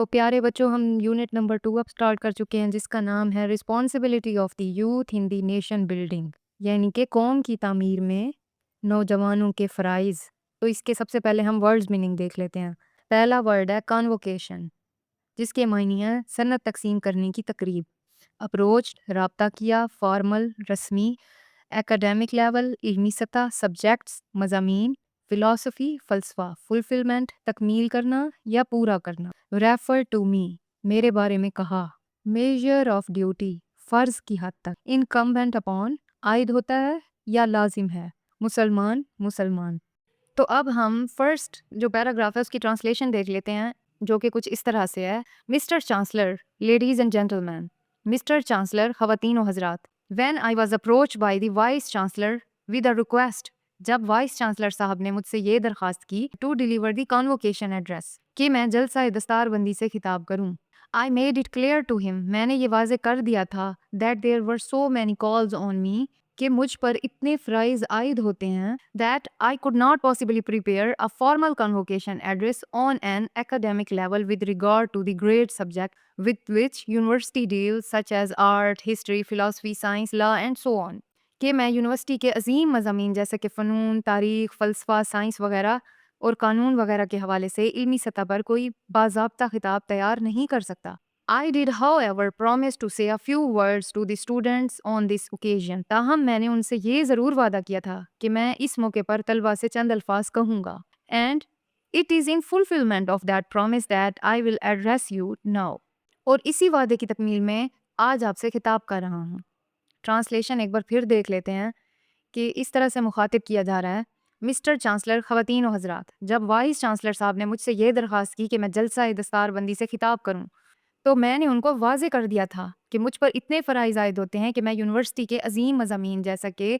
تو پیارے بچوں، ہم یونٹ نمبر 2 اب اسٹارٹ کر چکے ہیں، جس کا نام ہے responsibility of the youth in the nation building, یعنی کہ قوم کی تعمیر میں نوجوانوں کے فرائض۔ تو اس کے سب سے پہلے ہم ورڈز میننگ دیکھ لیتے ہیں۔ پہلا ورڈ ہے کانووکیشن، جس کے معنی ہے سند تقسیم کرنے کی تقریب۔ اپروچ، رابطہ کیا، فارمل، رسمی، ایکیڈیمک لیول، علمی سطح، سبجیکٹس، مضامین، فلسفی، فلسفہ، فلفلمنٹ، تکمیل کرنا یا پورا کرنا۔ ریفر ٹو می، میرے بارے میں کہا۔ میجر آف ڈیوٹی، فرض کی حد تک۔ انکمبنٹ اپون، عائد ہوتا ہے یا لازم ہے۔ مسلمان۔ تو اب ہم فرسٹ جو پیراگراف ہے اس کی ٹرانسلیشن دیکھ لیتے ہیں، جو کہ کچھ اس طرح سے ہے۔ Mister chancellor, ladies and gentleman. Mister chancellor, خواتین و حضرات۔ When I was approached by the Vice Chancellor with a request، جب وائس چانسلر صاحب نے مجھ سے یہ درخواست کی to deliver the convocation address، کہ میں جلسہ دستار بندی سے خطاب کروں۔ I made it clear to him، میں نے یہ واضح کر دیا تھا that there were so many calls on me، کہ مجھ پر اتنے فرائض عائد ہوتے ہیں that I could not possibly prepare a formal convocation address on an academic level with regard to the great subject with which university deals such as art، history، philosophy، science، law and so on، کہ میں university کے عظیم مضامین جیسے کہ فنون، تاریخ، فلسفہ، science وغیرہ اور قانون وغیرہ کے حوالے سے علمی سطح پر کوئی باضابطہ خطاب تیار نہیں کر سکتا۔ I did however promise to say a few words to the students on this occasion، تاہم میں نے ان سے یہ ضرور وعدہ کیا تھا کہ میں اس موقع پر طلبہ سے چند الفاظ کہوں گا۔ And it is in fulfillment of that promise that I will address you now، اور اسی وعدے کی تکمیل میں آج آپ سے خطاب کر رہا ہوں۔ ٹرانسلیشن ایک بار پھر دیکھ لیتے ہیں کہ اس طرح سے مخاطب کیا جا رہا ہے۔ مسٹر چانسلر، خواتین و حضرات، جب وائس چانسلر صاحب نے مجھ سے یہ درخواست کی کہ میں جلسہ دستار بندی سے خطاب کروں، تو میں نے ان کو واضح کر دیا تھا کہ مجھ پر اتنے فرائض عائد ہوتے ہیں کہ میں یونیورسٹی کے عظیم مضامین جیسا کہ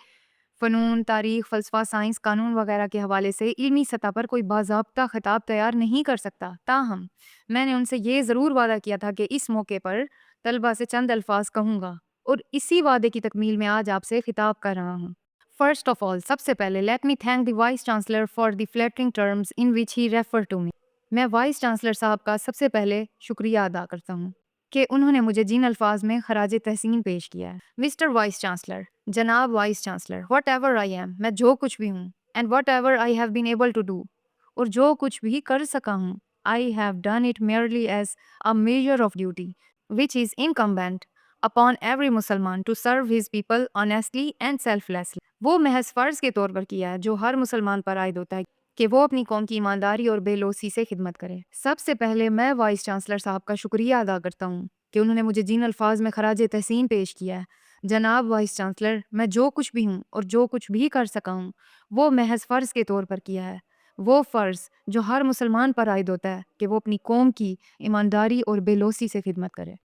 فنون، تاریخ، فلسفہ، سائنس، قانون وغیرہ کے حوالے سے علمی سطح پر کوئی باضابطہ خطاب تیار نہیں کر سکتا۔ تاہم میں نے ان سے یہ ضرور وعدہ کیا تھا کہ اس موقع پر طلبہ سے چند الفاظ کہوں گا، اور اسی وعدے کی تکمیل میں آج آپ سے خطاب کر رہا ہوں۔ فرسٹ آف آل، سب سے پہلے let me thank the vice chancellor for the flattering terms in which he refer to me, میں وائس چانسلر صاحب کا سب سے پہلے شکریہ ادا کرتا ہوں کہ انہوں نے مجھے جن الفاظ میں خراج تحسین پیش کیا ہے۔ مسٹر وائس چانسلر، جناب vice chancellor, whatever I am, میں جو کچھ بھی ہوں، and whatever I have been able to do, اور جو کچھ بھی کر سکا ہوں، I have done it merely as a measure of duty which is incumbent upon every Mussalman to serve his people honestly and selflessly, وہ محض فرض کے طور پر کیا ہے جو ہر مسلمان پر عائد ہوتا ہے کہ وہ اپنی قوم کی ایمانداری اور بے لوثی سے خدمت کرے۔ سب سے پہلے میں وائس چانسلر صاحب کا شکریہ ادا کرتا ہوں کہ انہوں نے مجھے جن الفاظ میں خراج تحسین پیش کیا ہے۔ جناب وائس چانسلر، میں جو کچھ بھی ہوں اور جو کچھ بھی کر سکا ہوں، وہ محض فرض کے طور پر کیا ہے، وہ فرض جو ہر مسلمان پر عائد ہوتا ہے کہ وہ اپنی قوم کی ایمانداری اور بے لوثی سے خدمت کرے۔